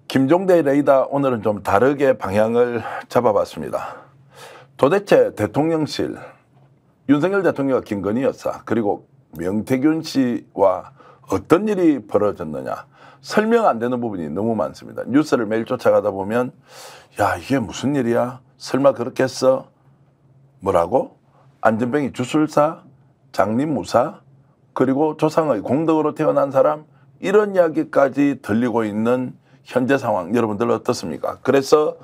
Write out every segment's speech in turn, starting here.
김종대 레이더 오늘은 좀 다르게 방향을 잡아봤습니다. 도대체 대통령실, 윤석열 대통령과 김건희 여사 그리고 명태균 씨와 어떤 일이 벌어졌느냐 설명 안 되는 부분이 너무 많습니다. 뉴스를 매일 쫓아가다 보면 야 이게 무슨 일이야? 설마 그렇게 했어? 뭐라고? 안전병이 주술사, 장립무사 그리고 조상의 공덕으로 태어난 사람 이런 이야기까지 들리고 있는 현재 상황 여러분들 어떻습니까? 그래서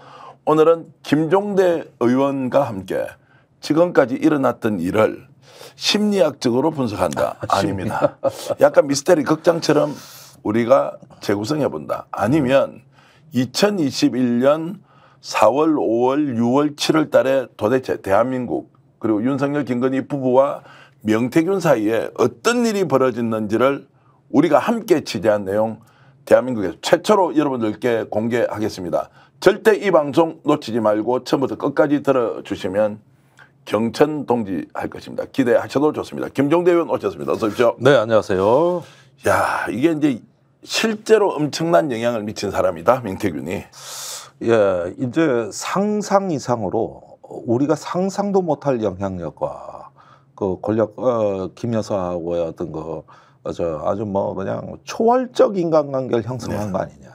오늘은 김종대 의원과 함께 지금까지 일어났던 일을 심리학적으로 분석한다. 아닙니다. 약간 미스테리 극장처럼 우리가 재구성해 본다. 아니면 2021년 4월, 5월, 6월, 7월 달에 도대체 대한민국 그리고 윤석열, 김건희 부부와 명태균 사이에 어떤 일이 벌어졌는지를 우리가 함께 취재한 내용 대한민국에서 최초로 여러분들께 공개하겠습니다. 절대 이 방송 놓치지 말고 처음부터 끝까지 들어주시면 경천동지 할 것입니다. 기대하셔도 좋습니다. 김종대 의원 오셨습니다. 어서 오십시오. 네, 안녕하세요. 야, 이게 이제 실제로 엄청난 영향을 미친 사람이다, 명태균이. 예, 이제 상상 이상으로 우리가 상상도 못할 영향력과 그 권력, 김 여사하고의 어떤 아주 뭐 그냥 초월적 인간관계를 형성한 네. 거 아니냐.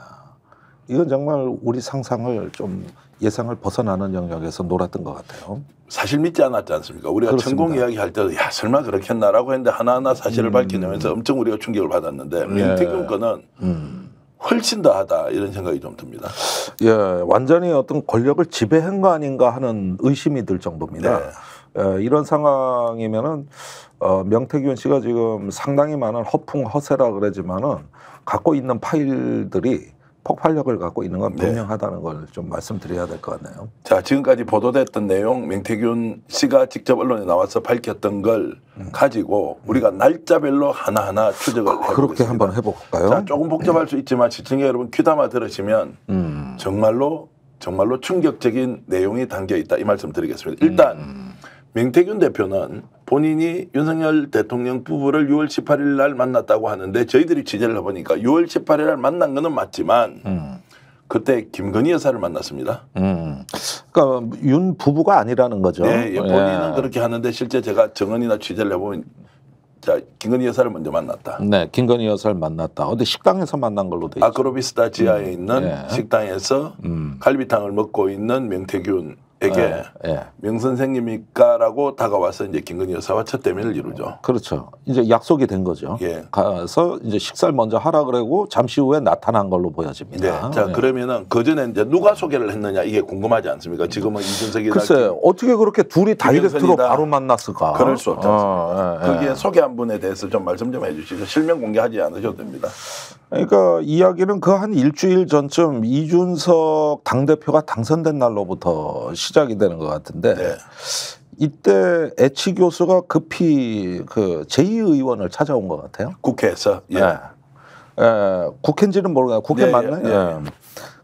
이건 정말 우리 상상을 좀 예상을 벗어나는 영역에서 놀았던 것 같아요. 사실 믿지 않았지 않습니까? 우리가 그렇습니다. 천공 이야기 할 때도 야 설마 그렇게 했나라고 했는데 하나하나 사실을 밝혀내면서 엄청 우리가 충격을 받았는데 명태균 거는 훨씬 더하다 이런 생각이 좀 듭니다. 예, 완전히 어떤 권력을 지배한 거 아닌가 하는 의심이 들 정도입니다. 네. 이런 상황이면은 명태균 씨가 지금 상당히 많은 허풍 허세라 그러지만은 갖고 있는 파일들이 폭발력을 갖고 있는 건 분명하다는 걸 좀 말씀드려야 될 것 같네요. 자, 지금까지 보도됐던 내용 명태균 씨가 직접 언론에 나와서 밝혔던 걸 가지고 우리가 날짜별로 하나하나 추적을 해보겠습니다. 그렇게 한번 해볼까요? 자, 조금 복잡할 수 있지만 시청자 여러분 귀담아 들으시면 정말로 충격적인 내용이 담겨 있다 이 말씀 드리겠습니다. 일단 명태균 대표는 본인이 윤석열 대통령 부부를 6월 18일 날 만났다고 하는데 저희들이 취재를 해보니까 6월 18일 날 만난 거는 맞지만 그때 김건희 여사를 만났습니다. 그러니까 윤 부부가 아니라는 거죠. 네, 본인은 그렇게 하는데 실제 제가 정언이나 취재를 해보면 자, 김건희 여사를 먼저 만났다. 네, 김건희 여사를 만났다. 근데 식당에서 만난 걸로 돼 있죠. 아크로비스타 지하에 있는 식당에서 갈비탕을 먹고 있는 명태균에게 명 선생님일까라고 다가와서 이제 김건희 여사와 첫 대면을 이루죠. 그렇죠. 이제 약속이 된 거죠. 가서 이제 식사를 먼저 하라 그러고 잠시 후에 나타난 걸로 보여집니다. 네. 자, 그러면은 그 전에 이제 누가 소개를 했느냐 이게 궁금하지 않습니까? 지금은 이준석이나 글쎄 어떻게 그렇게 둘이 다이렉트로 바로 만났을까? 그럴 수 없지 않습니까? 거기에 소개한 분에 대해서 좀 말씀 좀 해주시죠. 실명 공개하지 않으셔도 됩니다. 그러니까 이야기는 그 한 일주일 전쯤 이준석 당대표가 당선된 날로부터 시작이 되는 것 같은데 이때 애치 교수가 급히 그 제2의원을 찾아온 것 같아요. 국회에서. 국회인지는 모르겠어요. 국회 맞나요?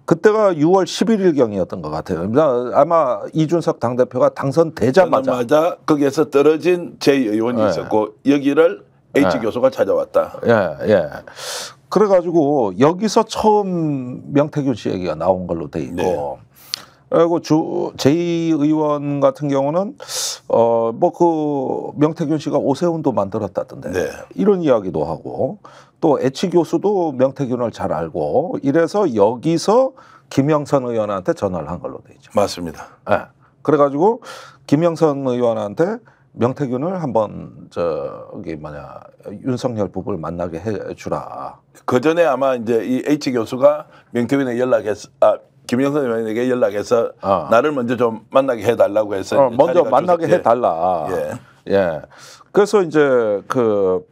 그때가 6월 11일경이었던 것 같아요. 아마 이준석 당대표가 당선되자마자 거기에서 떨어진 제2의원이 있었고 여기를 H 교수가 찾아왔다. 그래가지고 여기서 처음 명태균 씨 얘기가 나온 걸로 돼 있고 그리고 제2의원 같은 경우는 뭐 그 명태균 씨가 오세훈도 만들었다던데 이런 이야기도 하고 또 애치 교수도 명태균을 잘 알고 이래서 여기서 김영선 의원한테 전화를 한 걸로 돼 있죠. 맞습니다. 그래가지고 김영선 의원한테 명태균을 한번 윤석열 부부를 만나게 해주라. 그 전에 아마 이제 이 H 교수가 명태균에 연락해서 김영선 의원에게 연락해서 나를 먼저 좀 만나게 해달라고 해서 먼저 만나게 해달라. 그래서 이제 그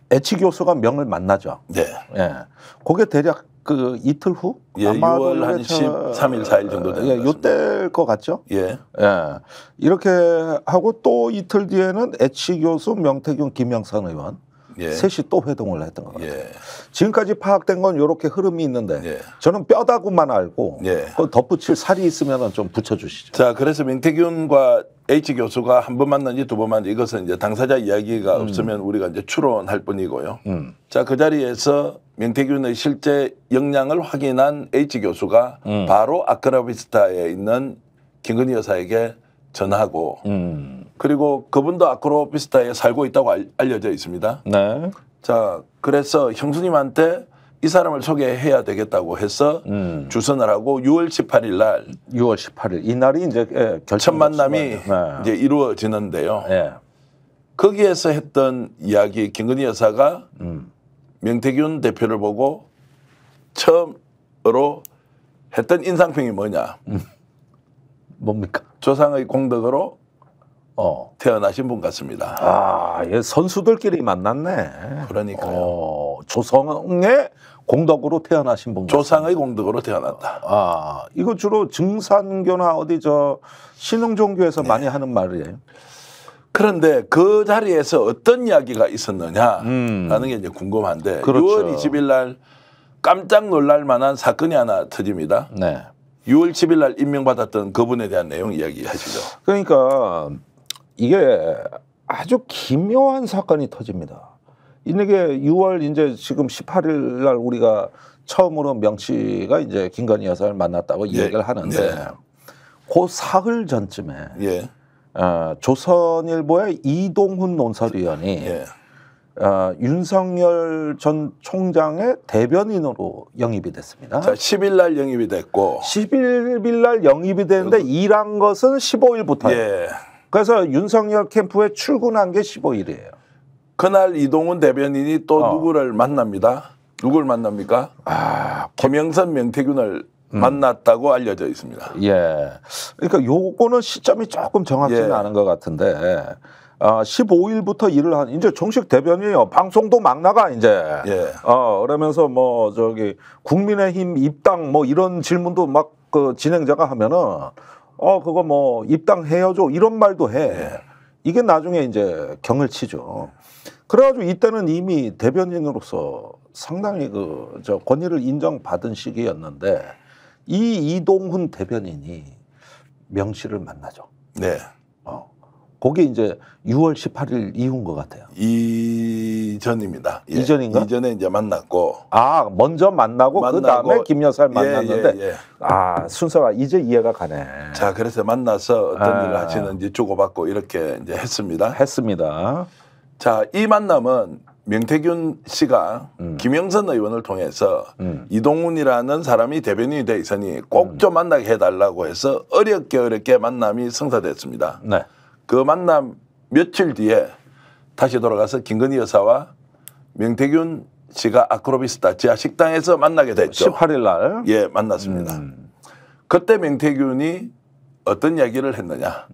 H 교수가 명을 만나죠. 그게 대략 그 이틀 후? 6월 한 13일, 4일 정도 되는 것 같습니다. 요때일 것 같죠? 이렇게 하고 또 이틀 뒤에는 H 교수, 명태균, 김영선 의원 셋이 또 회동을 했던 것 같아요. 지금까지 파악된 건 이렇게 흐름이 있는데 저는 뼈다구만 알고 그 덧붙일 살이 있으면 좀 붙여주시죠. 자, 그래서 명태균과 H 교수가 한 번 만난지 두 번 만난지 이것은 이제 당사자 이야기가 없으면 우리가 이제 추론할 뿐이고요. 자, 그 자리에서 명태균의 실제 역량을 확인한 H 교수가 바로 아크로비스타에 있는 김건희 여사에게 전화하고 그리고 그분도 아크로비스타에 살고 있다고 알려져 있습니다. 네. 자, 그래서 형수님한테 이 사람을 소개해야 되겠다고 해서 주선을 하고 6월 18일 날 6월 18일 이날이 이제 첫 만남이 네. 이제 이루어지는데요. 네. 거기에서 했던 이야기 김건희 여사가 명태균 대표를 보고 처음으로 했던 인상평이 뭐냐? 뭡니까? 조상의 공덕으로 태어나신 분 같습니다. 아, 예, 선수들끼리 만났네. 그러니까요. 조성의 공덕으로 태어나신 분. 조상의 공덕으로 태어났다. 아, 이거 주로 증산교나 어디 저 신흥종교에서 많이 하는 말이에요. 그런데 그 자리에서 어떤 이야기가 있었느냐라는 게 이제 궁금한데 그렇죠. 6월 20일 날 깜짝 놀랄 만한 사건이 하나 터집니다. 네. 6월 10일 날 임명받았던 그분에 대한 내용 이야기하시죠. 그러니까 이게 아주 기묘한 사건이 터집니다. 이게 6월 이제 지금 18일 날 우리가 처음으로 명 씨가 이제 김건희 여사를 만났다고 예. 얘기를 하는데 네. 그 사흘 전쯤에 예. 조선일보의 이동훈 논설위원이 예. 윤석열 전 총장의 대변인으로 영입이 됐습니다. 자, 10일 날 영입이 됐고 11일 날 영입이 되는데 일한 것은 15일부터예요. 예. 그래서 윤석열 캠프에 출근한 게 15일이에요. 그날 이동훈 대변인이 또 누구를 만납니다. 누굴 만납니까? 김영선 명태균을 만났다고 알려져 있습니다. 예. 그러니까 요거는 시점이 조금 정확지는 예. 않은 것 같은데 15일부터 일을 한 이제 정식 대변인이요. 방송도 막 나가 이제. 예. 그러면서 뭐 저기 국민의힘 입당 뭐 이런 질문도 막 그 진행자가 하면은 그거 뭐 입당해야죠 이런 말도 해. 예. 이게 나중에 이제 경을 치죠. 그래가지고 이때는 이미 대변인으로서 상당히 그 저 권위를 인정받은 시기였는데 이 이동훈 대변인이 명 씨를 만나죠. 네. 그게 이제 6월 18일 이후인 것 같아요. 이전입니다. 예. 이전인가? 이전에 이제 만났고. 먼저 만나고 그 다음에 김 여사를 만났는데 예. 순서가 이제 이해가 가네. 자, 그래서 만나서 어떤 일을 하시는지 주고받고 이렇게 이제 했습니다. 자, 이 만남은 명태균 씨가 김영선 의원을 통해서 이동훈이라는 사람이 대변인이 돼 있으니 꼭 좀 만나게 해달라고 해서 어렵게 만남이 성사됐습니다. 네. 그 만남 며칠 뒤에 다시 돌아가서 김건희 여사와 명태균 씨가 아크로비스타 지하 식당에서 만나게 됐죠. 18일 날. 예, 만났습니다. 그때 명태균이 어떤 이야기를 했느냐.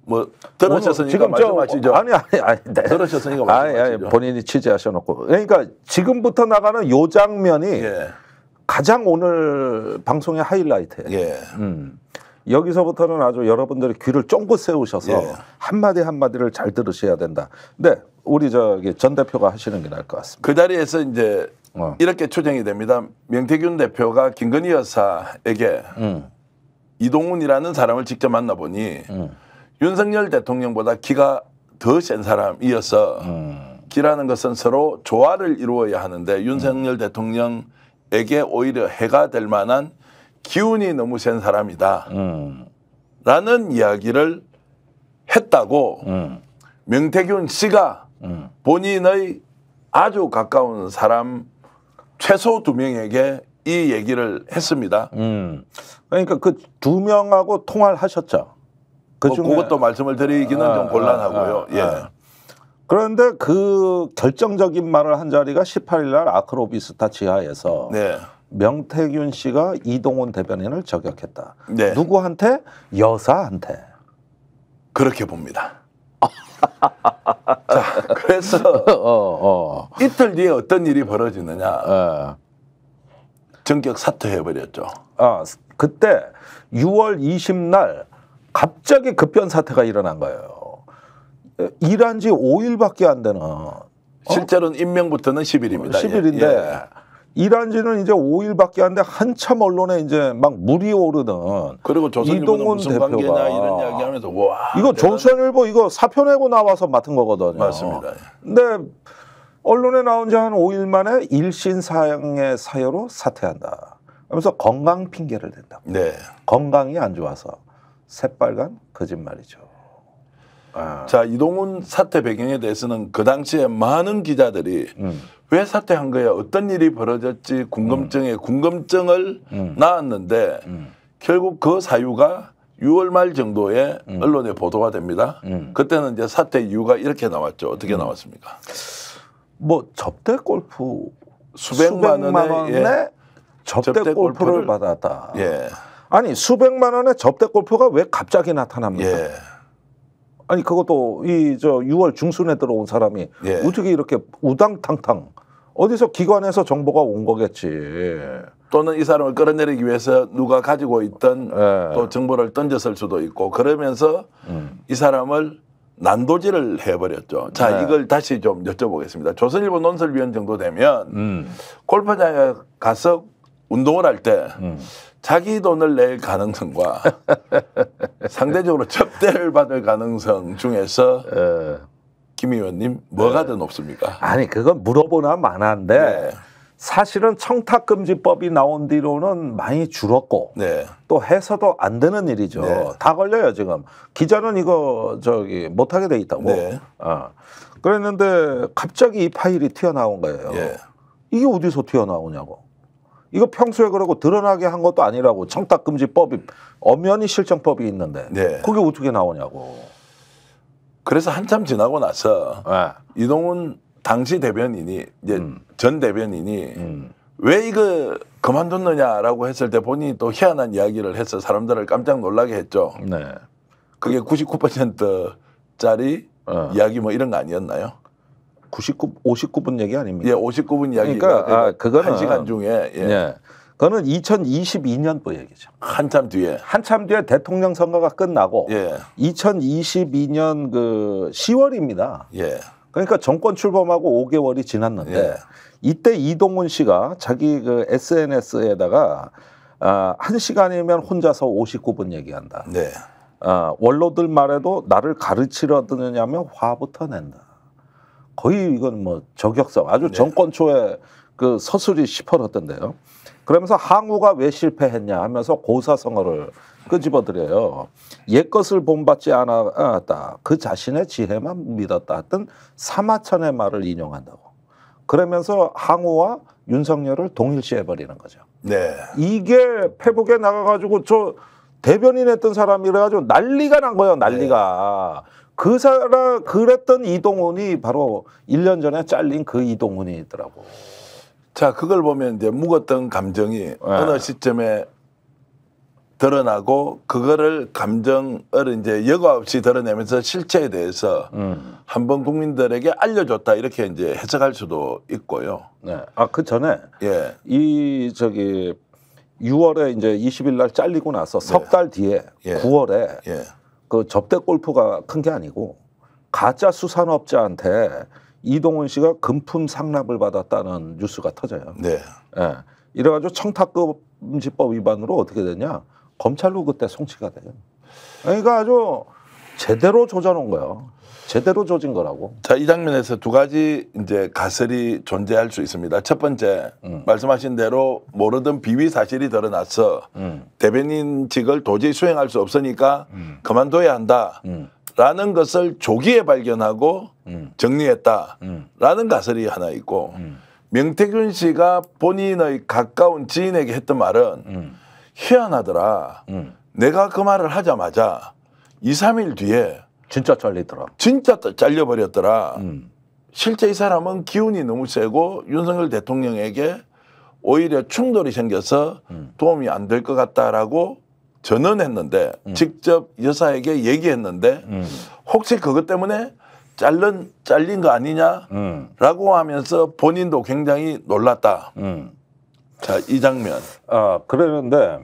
뭐 들으셨으니까 말씀하시죠. 아니. 네. 들으셨으니까 말씀하시죠. 본인이 취재하셔놓고. 그러니까 지금부터 나가는 요 장면이 예. 가장 오늘 방송의 하이라이트예요. 예. 여기서부터는 아주 여러분들이 귀를 쫑긋 세우셔서 예. 한마디 한마디를 잘 들으셔야 된다. 네, 우리 저기 전 대표가 하시는 게 나을 것 같습니다. 그 자리에서 이제 이렇게 추정이 됩니다. 명태균 대표가 김건희 여사에게 이동훈이라는 사람을 직접 만나보니 윤석열 대통령보다 기가 더 센 사람이어서 기라는 것은 서로 조화를 이루어야 하는데 윤석열 대통령에게 오히려 해가 될 만한 기운이 너무 센 사람이다 라는 이야기를 했다고 명태균 씨가 본인의 아주 가까운 사람 최소 2명에게 이 얘기를 했습니다. 그러니까 그 2명하고 통화를 하셨죠. 그것도 말씀을 드리기는 좀 곤란하고요. 예. 그런데 그 결정적인 말을 한 자리가 18일 날 아크로비스타 지하에서 네. 명태균 씨가 이동훈 대변인을 저격했다. 네. 누구한테? 여사한테. 그렇게 봅니다. 자, 그래서 이틀 뒤에 어떤 일이 벌어지느냐. 전격 사퇴해버렸죠. 그때 6월 20날 갑자기 급변 사태가 일어난 거예요. 일한 지 5일밖에 안 되는. 실제로는 임명부터는 10일입니다. 10일인데 예. 일한 지는 이제 5일밖에 안 돼 한참 언론에 이제 막 물이 오르는 그리고 조선일보는 이동훈 무슨 관계냐 대표가 이런 이야기하면서 와 이거 조선일보 이거 사표 내고 나와서 맡은 거거든요. 맞습니다. 근데 언론에 나온 지 한 5일 만에 일신사양의 사여로 사퇴한다. 하면서 건강 핑계를 댄다. 네. 건강이 안 좋아서 새빨간 거짓말이죠. 아. 자, 이동훈 사퇴 배경에 대해서는 그 당시에 많은 기자들이 왜 사퇴한 거야? 어떤 일이 벌어졌지? 궁금증을 낳았는데 결국 그 사유가 6월 말 정도에 언론에 보도가 됩니다. 그때는 이제 사퇴 이유가 이렇게 나왔죠. 어떻게 나왔습니까? 뭐 접대 골프 수백만 원의 예. 접대 골프를 받았다. 예. 아니 수백만 원의 접대 골프가 왜 갑자기 나타납니까? 예. 아니 그것도 이 저 6월 중순에 들어온 사람이 예. 어떻게 이렇게 우당탕탕 어디서 기관에서 정보가 온 거겠지. 또는 이 사람을 끌어내리기 위해서 누가 가지고 있던 예. 또 정보를 던졌을 수도 있고 그러면서 이 사람을 난도질을 해버렸죠. 자, 네. 이걸 다시 좀 여쭤보겠습니다. 조선일보 논설위원 정도 되면 골프장에 가서 운동을 할 때 자기 돈을 낼 가능성과 상대적으로 접대를 받을 가능성 중에서 예. 김 의원님 뭐가 더 높습니까? 아니 그건 물어보나 마나인데 네. 사실은 청탁금지법이 나온 뒤로는 많이 줄었고 네. 또 해서도 안 되는 일이죠. 네. 다 걸려요 지금. 기자는 이거 저기 못하게 돼 있다고. 네. 그랬는데 갑자기 이 파일이 튀어나온 거예요. 예. 이게 어디서 튀어나오냐고. 이거 평소에 그러고 드러나게 한 것도 아니라고. 청탁금지법이 엄연히 실정법이 있는데 네. 그게 어떻게 나오냐고. 그래서 한참 지나고 나서 네. 이동훈 당시 대변인이 이제 전 대변인이 왜 이거 그만뒀느냐라고 했을 때 본인이 또 희한한 이야기를 해서 사람들을 깜짝 놀라게 했죠. 네. 그게 99%짜리 이야기 뭐 이런 거 아니었나요? 59분 얘기 아닙니까? 예, 59분 이야기가 그러니까 그거는 1시간 중에 예. 예. 그거는 2022년도 얘기죠. 한참 뒤에 한참 뒤에 대통령 선거가 끝나고 예. 2022년 그 10월입니다. 예. 그러니까 정권 출범하고 5개월이 지났는데 예. 이때 이동훈 씨가 자기 그 SNS에다가 1시간이면 혼자서 59분 얘기한다. 네. 원로들 말에도 나를 가르치려 드느냐며 화부터 낸다. 거의 이건 뭐 저격성 아주 네. 정권 초에 그 서술이 시퍼렇던데요. 그러면서 항우가 왜 실패했냐 하면서 고사성어를 끄집어들여요. 옛것을 본받지 않았다. 그 자신의 지혜만 믿었다 했던 사마천의 말을 인용한다고. 그러면서 항우와 윤석열을 동일시해버리는 거죠. 네. 이게 페북에 나가가지고 저 대변인 했던 사람이라가지고 난리가 난 거예요. 난리가. 그 사람 그랬던 이동훈이 바로 1년 전에 잘린 그 이동훈이 있더라고. 자, 그걸 보면 이제 묵었던 감정이 어느 시점에 드러나고 그거를 감정을 이제 여과 없이 드러내면서 실체에 대해서 한번 국민들에게 알려줬다 이렇게 이제 해석할 수도 있고요. 네. 그 전에 예. 이 저기 6월에 이제 20일 날 잘리고 나서 석 달 뒤에 예. 9월에 예. 그 접대 골프가 큰 게 아니고 가짜 수산업자한테 이동훈 씨가 금품 상납을 받았다는 뉴스가 터져요. 네. 예. 이래가지고 청탁금지법 위반으로 어떻게 되냐? 검찰로 그때 송치가 돼요. 그러니까 아주 제대로 조져놓은 거예요. 제대로 조진 거라고. 자, 이 장면에서 두 가지 이제 가설이 존재할 수 있습니다. 첫 번째, 말씀하신 대로 모르던 비위 사실이 드러나서 대변인직을 도저히 수행할 수 없으니까 그만둬야 한다라는 것을 조기에 발견하고 정리했다라는 가설이 하나 있고 명태균 씨가 본인의 가까운 지인에게 했던 말은 희한하더라. 내가 그 말을 하자마자 2, 3일 뒤에 진짜 잘리더라. 진짜 잘려버렸더라. 실제 이 사람은 기운이 너무 세고 윤석열 대통령에게 오히려 충돌이 생겨서 도움이 안 될 것 같다라고 전언했는데 직접 여사에게 얘기했는데 혹시 그것 때문에 잘린 거 아니냐라고 하면서 본인도 굉장히 놀랐다. 자, 이 장면. 그러는데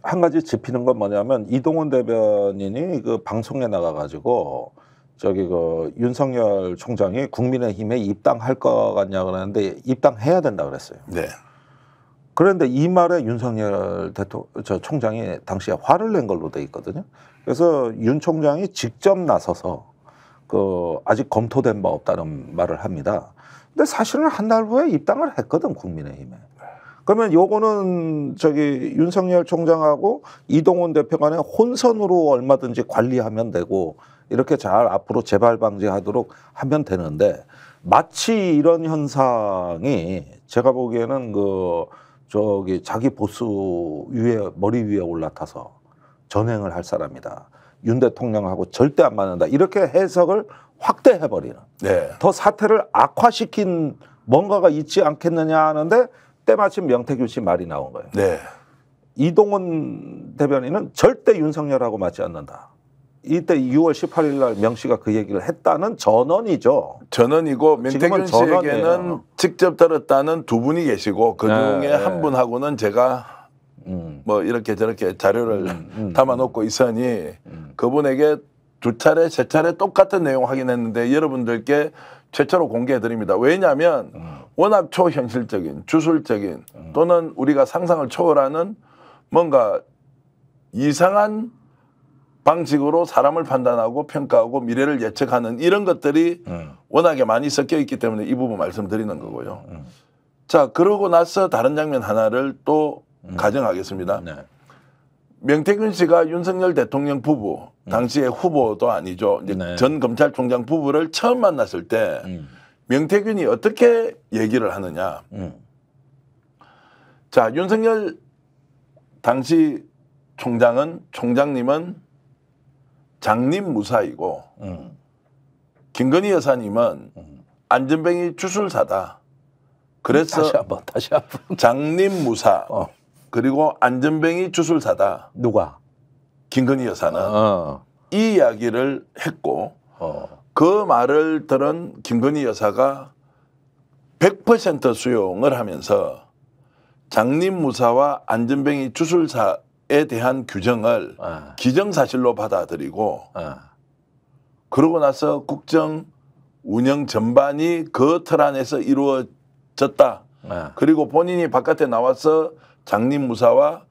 한 가지 짚히는 건 뭐냐면 이동훈 대변인이 그 방송에 나가가지고 저기 그 윤석열 총장이 국민의힘에 입당할 것 같냐 그러는데 입당해야 된다 그랬어요. 네. 그런데 이 말에 윤석열 총장이 당시에 화를 낸 걸로 돼 있거든요. 그래서 윤 총장이 직접 나서서 그 아직 검토된 바 없다는 말을 합니다. 근데 사실은 한 달 후에 입당을 했거든, 국민의힘에. 그러면 요거는 윤석열 총장하고 이동훈 대표 간의 혼선으로 얼마든지 관리하면 되고 이렇게 잘 앞으로 재발 방지하도록 하면 되는데, 마치 이런 현상이 제가 보기에는 자기 보스 머리 위에 올라타서 전행을 할 사람이다. 윤 대통령하고 절대 안 맞는다. 이렇게 해석을 확대해버리는. 네. 더 사태를 악화시킨 뭔가가 있지 않겠느냐 하는데 때마침 명태균 씨 말이 나온 거예요. 네. 이동훈 대변인은 절대 윤석열하고 맞지 않는다. 이때 6월 18일 날 명 씨가 그 얘기를 했다는 전언이죠. 전언이고 명태균 씨에게는 전언이에요. 직접 들었다는 두 분이 계시고 그중에 네. 한 분하고는 제가 뭐 이렇게 저렇게 자료를 담아놓고 있으니 그분에게 두 차례, 세 차례 똑같은 내용 확인했는데 여러분들께 최초로 공개해 드립니다. 왜냐하면 워낙 초현실적인, 주술적인 또는 우리가 상상을 초월하는 뭔가 이상한 방식으로 사람을 판단하고 평가하고 미래를 예측하는 이런 것들이 워낙에 많이 섞여 있기 때문에 이 부분 말씀드리는 거고요. 자, 그러고 나서 다른 장면 하나를 또 가정하겠습니다. 네. 명태균 씨가 윤석열 대통령 부부, 당시에 후보도 아니죠. 이제 네. 전 검찰총장 부부를 처음 만났을 때 명태균이 어떻게 얘기를 하느냐. 자, 윤석열 당시 총장님은 장님 무사이고 김건희 여사님은 안전뱅이 주술사다. 그래서 다시 한번. 장님 무사 그리고 안전뱅이 주술사다. 누가? 김건희 여사는 이 이야기를 했고 그 말을 들은 김건희 여사가 100% 수용을 하면서 장님 무사와 안전뱅이 주술사에 대한 규정을 기정사실로 받아들이고 그러고 나서 국정 운영 전반이 그 틀 안에서 이루어졌다. 그리고 본인이 바깥에 나와서 장님 무사와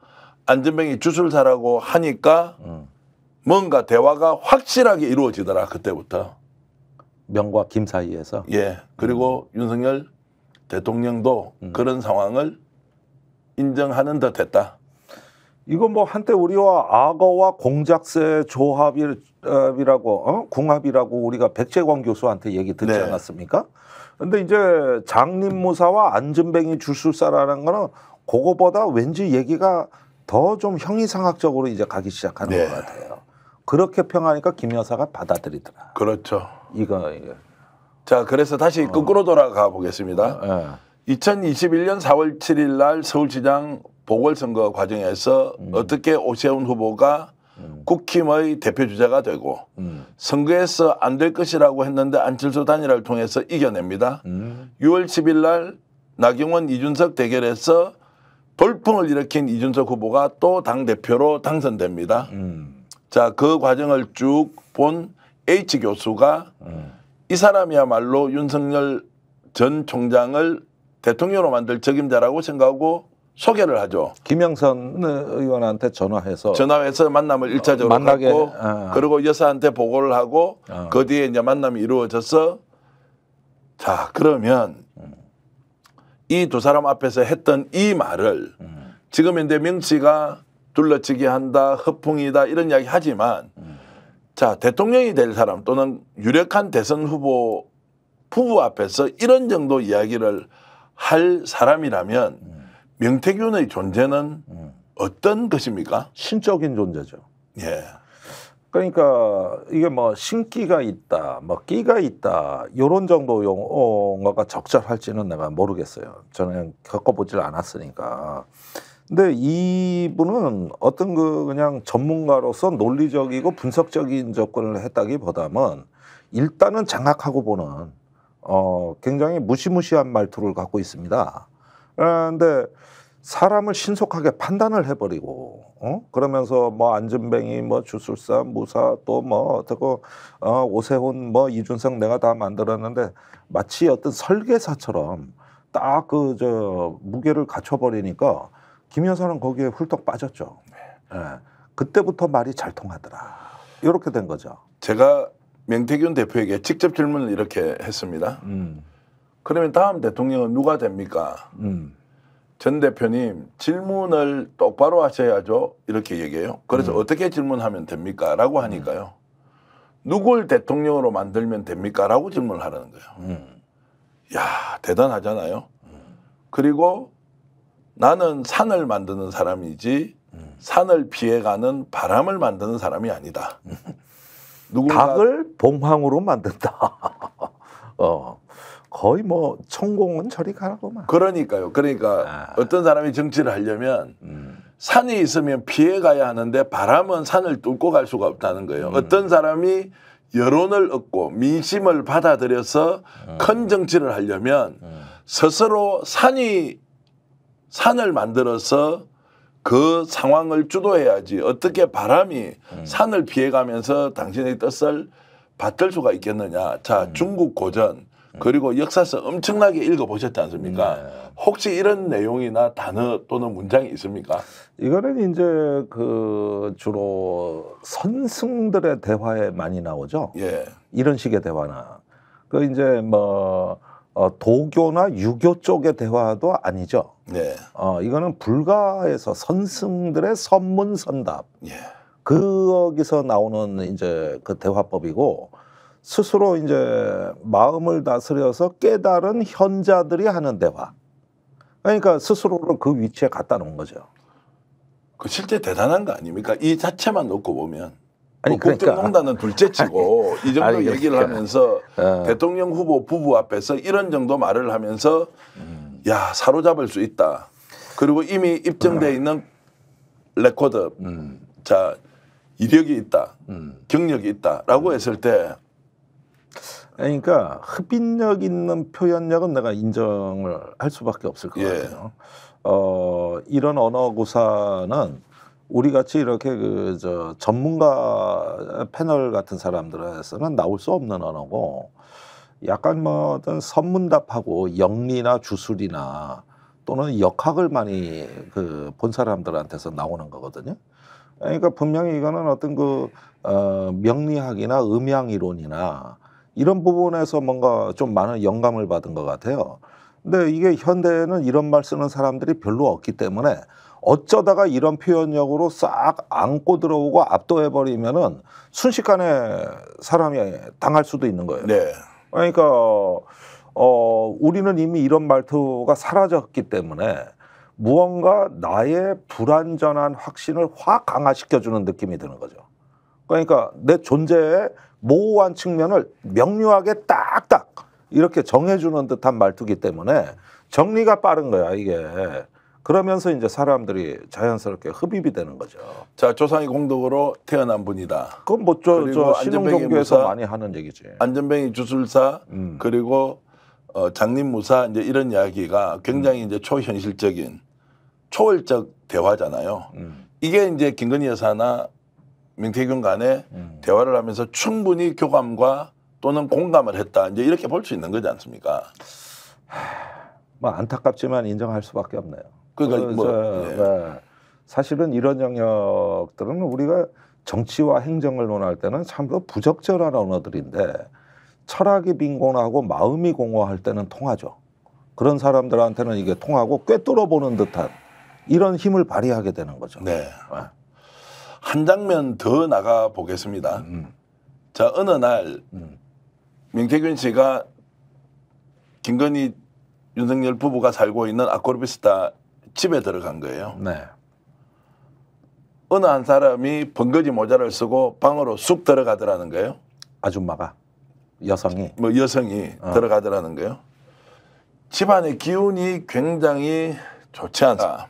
안전뱅이 주술사라고 하니까 뭔가 대화가 확실하게 이루어지더라. 그때부터. 명과 김 사이에서. 예. 그리고 윤석열 대통령도 그런 상황을 인정하는 듯 했다. 이건 뭐 한때 우리와 악어와 공작새 조합이라고 궁합이라고 우리가 백재광 교수한테 얘기 듣지 네. 않았습니까? 근데 이제 장님무사와 안전뱅이 주술사라는 거는 그거보다 왠지 얘기가 더 좀 형이상학적으로 이제 가기 시작하는 네. 것 같아요. 그렇게 평하니까 김 여사가 받아들이더라. 그렇죠. 이거. 자, 그래서 다시 거꾸로 돌아가 보겠습니다. 2021년 4월 7일 날 서울시장 보궐선거 과정에서 어떻게 오세훈 후보가 국힘의 대표 주자가 되고 선거에서 안 될 것이라고 했는데 안철수 단일화를 통해서 이겨냅니다. 6월 10일 날 나경원 이준석 대결에서 돌풍을 일으킨 이준석 후보가 또 당대표로 당선됩니다. 자, 그 과정을 쭉 본 H 교수가 이 사람이야말로 윤석열 전 총장을 대통령으로 만들 적임자라고 생각하고 소개를 하죠. 김영선 의원한테 전화해서 만남을 1차적으로 만나게, 갖고 그리고 여사한테 보고를 하고 그 뒤에 이제 만남이 이루어져서 자, 그러면 이 두 사람 앞에서 했던 이 말을 지금 현재 명 씨가 둘러치기 한다, 허풍이다 이런 이야기 하지만 자, 대통령이 될 사람 또는 유력한 대선 후보 부부 앞에서 이런 정도 이야기를 할 사람이라면 명태균의 존재는 어떤 것입니까? 신적인 존재죠. 예. 그러니까 이게 뭐 신기가 있다, 뭐 끼가 있다 이런 정도 용어가 적절할지는 내가 모르겠어요. 저는 겪어보질 않았으니까. 근데 이분은 어떤 그냥 전문가로서 논리적이고 분석적인 접근을 했다기보다는 일단은 장악하고 보는 굉장히 무시무시한 말투를 갖고 있습니다. 그런데 사람을 신속하게 판단을 해버리고 그러면서 뭐 안전뱅이 뭐 주술사 무사 또 뭐 어떻고 오세훈 뭐 이준석 내가 다 만들었는데 마치 어떤 설계사처럼 딱 그 저 무게를 갖춰버리니까 김 여사는 거기에 훌떡 빠졌죠. 예. 그때부터 말이 잘 통하더라. 이렇게 된 거죠. 제가 명태균 대표에게 직접 질문을 이렇게 했습니다. 그러면 다음 대통령은 누가 됩니까? 전 대표님 질문을 똑바로 하셔야죠. 이렇게 얘기해요. 그래서 어떻게 질문하면 됩니까? 라고 하니까요. 누굴 대통령으로 만들면 됩니까? 라고 질문을 하라는 거예요. 야, 대단하잖아요. 그리고 나는 산을 만드는 사람이지 산을 피해가는 바람을 만드는 사람이 아니다. 닭을 봉황으로 만든다. 거의 뭐 천공은 저리 가라고만. 그러니까요. 그러니까 어떤 사람이 정치를 하려면 산이 있으면 피해가야 하는데 바람은 산을 뚫고 갈 수가 없다는 거예요. 어떤 사람이 여론을 얻고 민심을 받아들여서 큰 정치를 하려면 스스로 산을 만들어서 그 상황을 주도해야지 어떻게 바람이 산을 피해가면서 당신의 뜻을 받들 수가 있겠느냐. 자, 중국 고전 그리고 역사서 엄청나게 읽어보셨지 않습니까? 혹시 이런 내용이나 단어 또는 문장이 있습니까? 이거는 이제 그 주로 선승들의 대화에 많이 나오죠. 예. 이런 식의 대화나 그 이제 뭐 도교나 유교 쪽의 대화도 아니죠. 네. 이거는 불가에서 선승들의 선문선답. 예. 거기서 나오는 이제 그 대화법이고 스스로 이제 마음을 다스려서 깨달은 현자들이 하는 대화. 그러니까 스스로를 그 위치에 갖다 놓은 거죠. 그 실제 대단한 거 아닙니까? 이 자체만 놓고 보면. 아니, 국정농단은 둘째치고 이 정도 아니, 얘기를 하면서 대통령 후보 부부 앞에서 이런 정도 말을 하면서 야, 사로잡을 수 있다. 그리고 이미 입증돼 있는 레코드, 자, 이력이 있다, 경력이 있다라고 했을 때 그러니까 흡인력 있는 표현력은 내가 인정을 할 수밖에 없을 것 같아요. 이런 언어 구사는 우리 같이 이렇게 그 저 전문가 패널 같은 사람들에서는 나올 수 없는 언어고, 약간 뭐 어떤 선문답하고 영리나 주술이나 또는 역학을 많이 그 본 사람들한테서 나오는 거거든요. 그러니까 분명히 이거는 어떤 그 명리학이나 음양 이론이나 이런 부분에서 뭔가 좀 많은 영감을 받은 것 같아요. 근데 이게 현대에는 이런 말 쓰는 사람들이 별로 없기 때문에 어쩌다가 이런 표현력으로 싹 안고 들어오고 압도해버리면은 순식간에 사람이 당할 수도 있는 거예요. 네. 그러니까 우리는 이미 이런 말투가 사라졌기 때문에 무언가 나의 불완전한 확신을 확 강화시켜주는 느낌이 드는 거죠. 그러니까 내 존재의 모호한 측면을 명료하게 딱딱 이렇게 정해주는 듯한 말투기 때문에 정리가 빠른 거야, 이게. 그러면서 이제 사람들이 자연스럽게 흡입이 되는 거죠. 자, 조상이 공덕으로 태어난 분이다. 그건 뭐 저 신흥종교에서 많이 하는 얘기지. 안전뱅이 주술사 그리고 장림무사 이제 이런 이야기가 굉장히 이제 초현실적인 초월적 대화잖아요. 이게 이제 김건희 여사나 명태균 간에 대화를 하면서 충분히 교감과 또는 공감을 했다. 이제 이렇게 볼 수 있는 거지 않습니까? 뭐 안타깝지만 인정할 수밖에 없네요. 그러니까 사실은 이런 영역들은 우리가 정치와 행정을 논할 때는 참 부적절한 언어들인데 철학이 빈곤하고 마음이 공허할 때는 통하죠. 그런 사람들한테는 이게 통하고 꿰뚫어 보는 듯한 이런 힘을 발휘하게 되는 거죠. 네. 한 장면 더 나가 보겠습니다. 자, 어느 날 명태균 씨가 김건희 윤석열 부부가 살고 있는 아코르비스타 집에 들어간 거예요. 네. 어느 한 사람이 번거지 모자를 쓰고 방으로 쑥 들어가더라는 거예요. 아줌마가, 여성이. 뭐 여성이 들어가더라는 거예요. 집안의 기운이 굉장히 좋지 않다.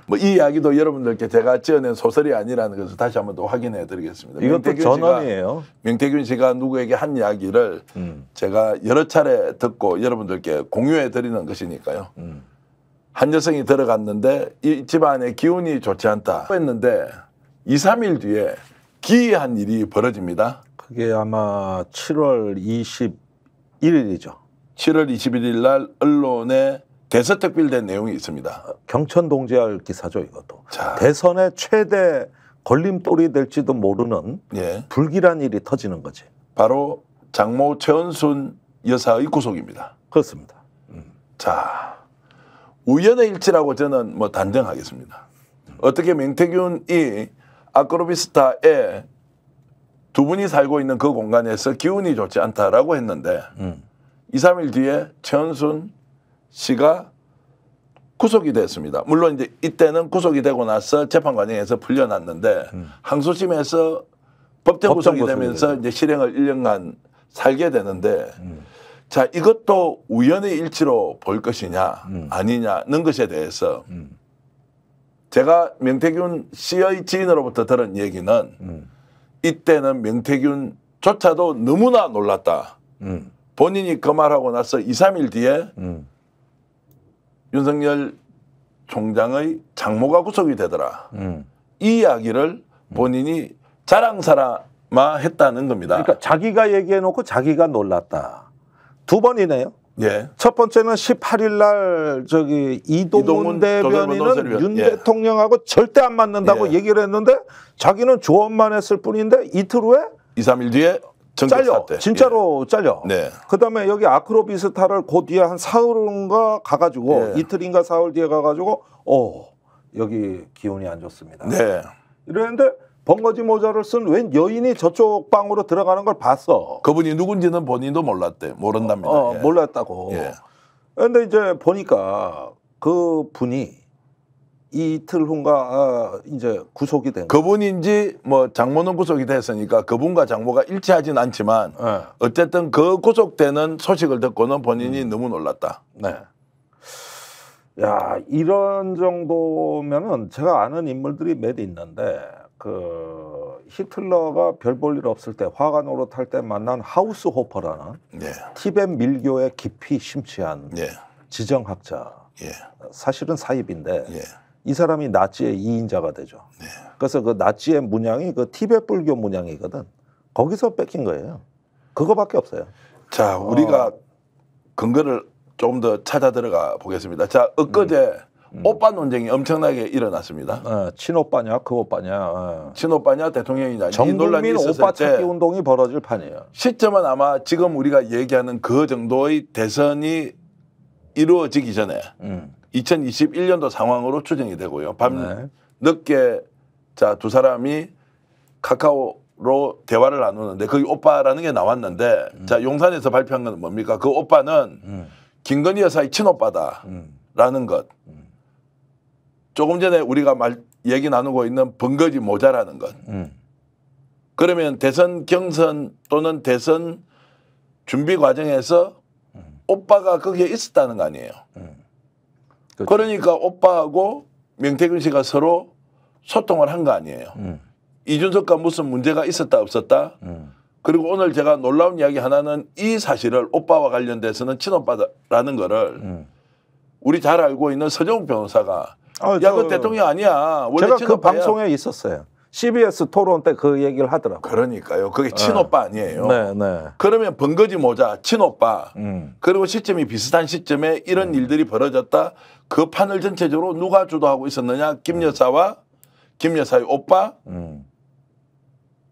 뭐 이 이야기도 여러분들께 제가 지어낸 소설이 아니라는 것을 다시 한번 더 확인해 드리겠습니다. 이것도 전언이에요. 명태균 씨가 누구에게 한 이야기를 제가 여러 차례 듣고 여러분들께 공유해 드리는 것이니까요. 한 여성이 들어갔는데 이 집안의 기운이 좋지 않다 했는데 2, 3일 뒤에 기이한 일이 벌어집니다. 그게 아마 7월 21일이죠. 7월 21일 날 언론에 대서특필된 내용이 있습니다. 경천 동지할 기사죠, 이것도. 자. 대선의 최대 걸림돌이 될지도 모르는 예. 불길한 일이 터지는 거지. 바로 장모 최은순 여사의 구속입니다. 그렇습니다. 자, 우연의 일치라고 저는 뭐 단정하겠습니다. 어떻게 명태균이 아크로비스타에 두 분이 살고 있는 그 공간에서 기운이 좋지 않다라고 했는데 2, 3일 뒤에 최은순 씨가 구속이 됐습니다. 물론 이제 이때는 구속이 되고 나서 재판 과정에서 풀려났는데 항소심에서 법정 구속이 되면서 이제 실형을 1년간 살게 되는데 자, 이것도 우연의 일치로 볼 것이냐 아니냐는 것에 대해서 제가 명태균 씨의 지인으로부터 들은 얘기는 이때는 명태균조차도 너무나 놀랐다. 본인이 그 말하고 나서 2, 3일 뒤에 윤석열 총장의 장모가 구속이 되더라. 이 이야기를 본인이 자랑사람아 했다는 겁니다. 그러니까 자기가 얘기해놓고 자기가 놀랐다. 두 번이네요. 예. 첫 번째는 18일 날 저기 이동훈 대변인은 윤 예. 대통령하고 절대 안 맞는다고 예. 얘기를 했는데 자기는 조언만 했을 뿐인데 이틀 후에 2, 3일 뒤에 잘려. 사태. 진짜로 잘려. 네. 그다음에 여기 아크로비스타를 그 뒤에 한 사흘인가 가가지고 예. 이틀인가 사흘 뒤에 가가지고 여기 기운이 안 좋습니다. 네. 이랬는데 번거지 모자를 쓴 웬 여인이 저쪽 방으로 들어가는 걸 봤어. 그분이 누군지는 본인도 모른답니다. 예. 몰랐다고. 예. 그런데 이제 보니까 그 분이 이틀 후인가 이제 구속이 된 거예요. 그분인지 뭐 장모는 구속이 됐으니까 그분과 장모가 일치하진 않지만 네. 어쨌든 그 구속되는 소식을 듣고는 본인이 너무 놀랐다. 네. 야, 이런 정도면은 제가 아는 인물들이 몇 있는데 그 히틀러가 별 볼 일 없을 때 화가 노릇할 때 만난 하우스 호퍼라는 예. 티벳 밀교에 깊이 심취한 예. 지정학자. 예. 사실은 사입인데 예. 이 사람이 나치의 2인자가 되죠. 네. 그래서 그 나치의 문양이 그 티벳 불교 문양이거든. 거기서 뺏긴 거예요. 그거밖에 없어요. 자, 우리가 근거를 조금 더 찾아 들어가 보겠습니다. 자, 엊그제 오빠 논쟁이 엄청나게 일어났습니다. 친오빠냐 그 오빠냐. 친오빠냐 대통령이냐 이 논란이 전국민 있었을 오빠 때 찾기 운동이 벌어질 판이에요. 시점은 아마 지금 우리가 얘기하는 그 정도의 대선이 이루어지기 전에 2021년도 상황으로 추정이 되고요. 밤 네. 늦게 자, 두 사람이 카카오로 대화를 나누는데 거기 오빠라는 게 나왔는데 자, 용산에서 발표한 건 뭡니까? 그 오빠는 김건희 여사의 친오빠다라는 것. 조금 전에 우리가 얘기 나누고 있는 번거지 모자라는 것. 그러면 대선 경선 또는 대선 준비 과정에서 오빠가 거기에 있었다는 거 아니에요. 그렇죠. 그러니까 오빠하고 명태균 씨가 서로 소통을 한 거 아니에요. 이준석과 무슨 문제가 있었다 없었다. 그리고 오늘 제가 놀라운 이야기 하나는 이 사실을 오빠와 관련돼서는 친오빠라는 거를 우리 잘 알고 있는 서정욱 변호사가 야, 그 대통령 아니야. 원래 제가 친오빠야. 그 방송에 있었어요. CBS 토론 때 그 얘기를 하더라고요. 그러니까요. 그게 친오빠 아니에요. 네, 네. 그러면 번거지 모자, 친오빠. 그리고 시점이 비슷한 시점에 이런 일들이 벌어졌다. 그 판을 전체적으로 누가 주도하고 있었느냐? 김 여사와 김 여사의 오빠.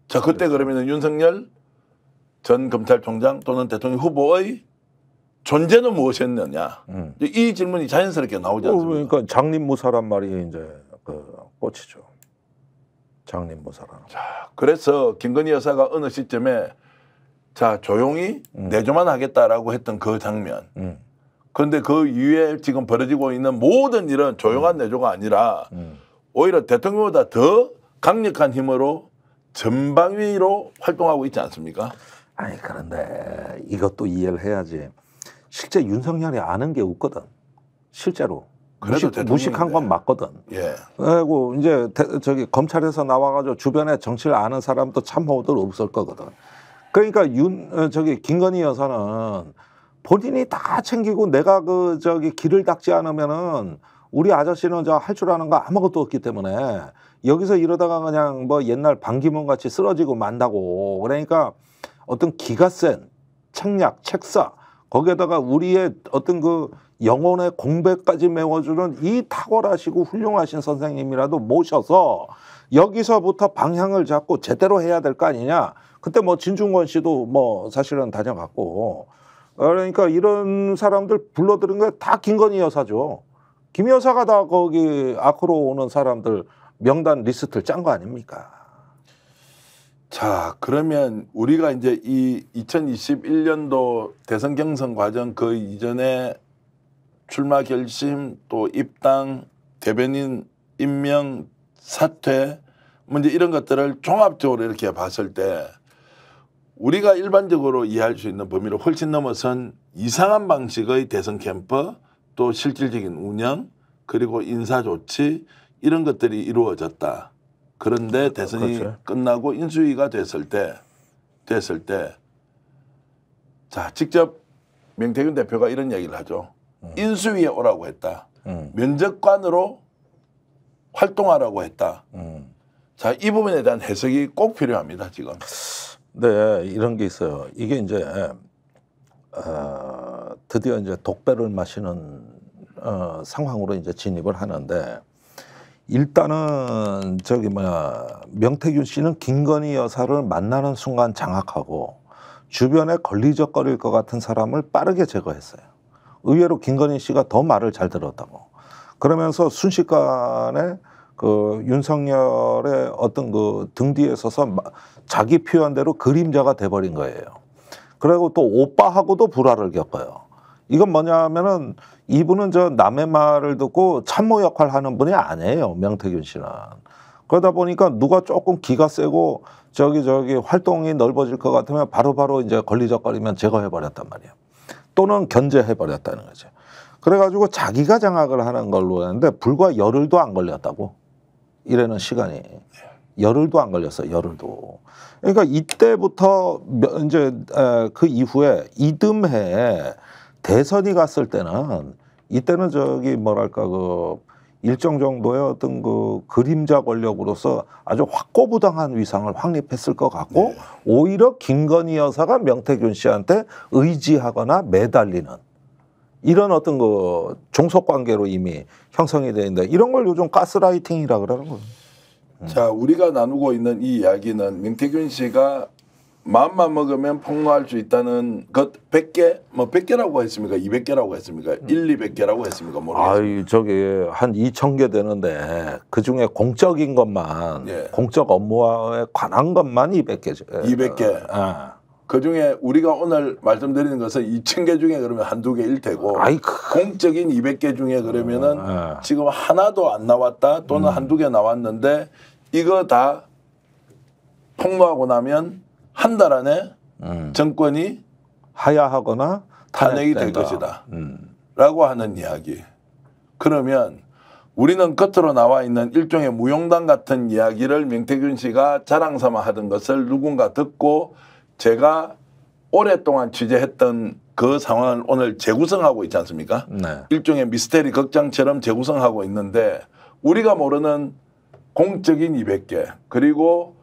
자, 그때 그러면 윤석열 전 검찰총장 또는 대통령 후보의 존재는 무엇이었느냐? 이 질문이 자연스럽게 나오지 않습니까? 그러니까 장립무사란 말이 이제 그 꽃이죠. 장립무사란. 자, 그래서 김건희 여사가 어느 시점에 자, 조용히 내조만 하겠다라고 했던 그 장면. 그런데 그 이후에 지금 벌어지고 있는 모든 일은 조용한 내조가 아니라 오히려 대통령보다 더 강력한 힘으로 전방위로 활동하고 있지 않습니까? 아니 그런데 이것도 이해를 해야지. 실제 윤석열이 아는 게 없거든. 실제로. 그래도 무식한 건 맞거든. 예. 그리고 이제 저기 검찰에서 나와가지고 주변에 정치를 아는 사람도 참모들 없을 거거든. 그러니까 저기 김건희 여사는 본인이 다 챙기고 내가 그 저기 길을 닦지 않으면은 우리 아저씨는 저 할 줄 아는 거 아무것도 없기 때문에 여기서 이러다가 그냥 뭐 옛날 반기문 같이 쓰러지고 만다고. 그러니까 어떤 기가 센 책략, 책사 거기에다가 우리의 어떤 그 영혼의 공백까지 메워주는 이 탁월하시고 훌륭하신 선생님이라도 모셔서 여기서부터 방향을 잡고 제대로 해야 될 거 아니냐. 그때 뭐 진중권 씨도 뭐 사실은 다녀갔고, 그러니까 이런 사람들 불러들은 게 다 김건희 여사죠. 김 여사가 다 거기 아크로 오는 사람들 명단 리스트를 짠 거 아닙니까? 자, 그러면 우리가 이제 이 2021년도 대선 경선 과정 그 이전에 출마 결심 또 입당 대변인 임명 사퇴 문제 이런 것들을 종합적으로 이렇게 봤을 때 우리가 일반적으로 이해할 수 있는 범위를 훨씬 넘어선 이상한 방식의 대선 캠프 또 실질적인 운영 그리고 인사 조치 이런 것들이 이루어졌다. 그런데 대선이 그렇죠. 끝나고 인수위가 됐을 때 자, 직접 명태균 대표가 이런 얘기를 하죠. 인수위에 오라고 했다. 면접관으로 활동하라고 했다. 자, 이 부분에 대한 해석이 꼭 필요합니다, 지금. 네, 이런 게 있어요. 이게 이제 드디어 이제 독배를 마시는 상황으로 이제 진입을 하는데, 일단은 저기 뭐야 명태균 씨는 김건희 여사를 만나는 순간 장악하고 주변에 걸리적거릴 것 같은 사람을 빠르게 제거했어요. 의외로 김건희 씨가 더 말을 잘 들었다고. 그러면서 순식간에 그 윤석열의 어떤 그 등 뒤에 서서 자기 표현대로 그림자가 돼버린 거예요. 그리고 또 오빠하고도 불화를 겪어요. 이건 뭐냐면은 이분은 저 남의 말을 듣고 참모 역할 하는 분이 아니에요. 명태균 씨는. 그러다 보니까 누가 조금 기가 세고 저기 활동이 넓어질 것 같으면 바로바로 이제 걸리적거리면 제거해버렸단 말이에요. 또는 견제해버렸다는 거죠. 그래가지고 자기가 장악을 하는 걸로 했는데 불과 열흘도 안 걸렸다고. 이래는 시간이. 열흘도 안 걸렸어요. 열흘도. 그러니까 이때부터 이제 그 이후에 이듬해 대선이 갔을 때는 이때는 저기 뭐랄까 그 일정 정도의 어떤 그 그림자 권력으로서 아주 확고부당한 위상을 확립했을 것 같고 네. 오히려 김건희 여사가 명태균 씨한테 의지하거나 매달리는 이런 어떤 그 종속 관계로 이미 형성이 되어 있는데 이런 걸 요즘 가스라이팅이라 그러는 거예요. 자, 우리가 나누고 있는 이 이야기는 명태균 씨가 마음만 먹으면 폭로할 수 있다는 것 100개? 뭐 100개라고 했습니까? 200개라고 했습니까? 200개라고 했습니까? 모르겠습니다. 아유, 저기 한 2,000개 되는데 그중에 공적인 것만 예. 공적 업무에 관한 것만 200개죠. 200개. 그중에 우리가 오늘 말씀드리는 것은 2,000개 중에 그러면 한두 개일 테고 공적인 200개 중에 그러면은 지금 하나도 안 나왔다 또는 한두 개 나왔는데 이거 다 폭로하고 나면 한 달 안에 정권이 하야하거나 탄핵이 될 것이다 라고 하는 이야기. 그러면 우리는 겉으로 나와 있는 일종의 무용담 같은 이야기를 명태균 씨가 자랑삼아 하던 것을 누군가 듣고 제가 오랫동안 취재했던 그 상황을 오늘 재구성하고 있지 않습니까? 네. 일종의 미스테리 극장처럼 재구성하고 있는데 우리가 모르는 공적인 200개 그리고